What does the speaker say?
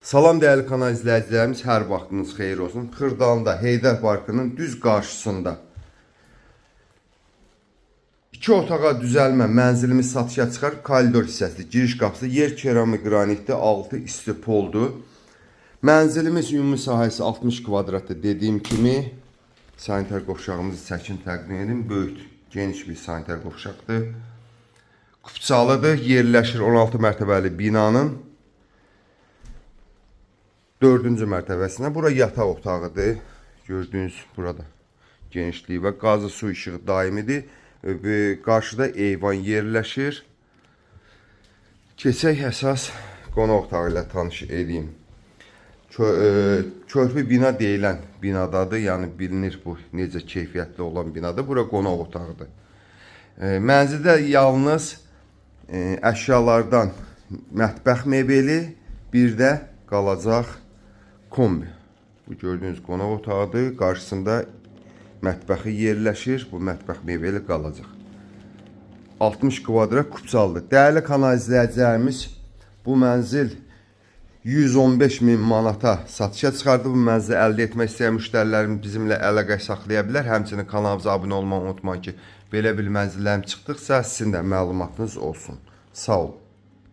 Salam dəyərli kanal izləyicilərimiz, hər vaxtınız xeyir olsun. Xırdalında Heydər Parkının düz qarşısında 2 otağa düzəlmə mənzilimiz satışa çıxar. Koridor hissəsi, giriş qapısı, yer keramik qranitli, altı istipoldur. Mənzilimiz ümumi sahəsi 60 kvadratdır. Dediyim kimi sanitar qovşağımızı çəkin təqdim edim. Böyük, geniş bir sanitar qovşaqdır. Kupçalıdır, yerləşir 16 mərtəbəli binanın 4-cü mərtəbəsinə. Bura yataq otağıdır. Gördüyünüz burada genişliyi və qazı su işığı daimidir. Qarşıda eyvan yerləşir. Keçək əsas qonaq otağı ilə tanış edeyim. Körpü bina deyilən binadadır. Yəni bilinir bu necə keyfiyyətli olan binadır. Bura qonaq otağıdır. Mənzildə yalnız əşyalardan mətbəx mebeli, bir də qalacaq kombi. Bu gördüyünüz qonaq otağıdır. Qarşısında mətbəxi yerləşir. Bu mətbəx mebeli qalacaq. 60 kvadrat kupçalıdır. Dəyərli kanal izləyicilərimiz, bu mənzil 115 min manata satışa çıxardı. Bu mənzili əldə etmək istəyən müştərilərimiz bizimlə əlaqə saxlaya bilər. Həmçinin kanalımıza abunə olmağı unutmayın ki, belə bir mənzillərim çıxdıqsa sizin də məlumatınız olsun. Sağ olun.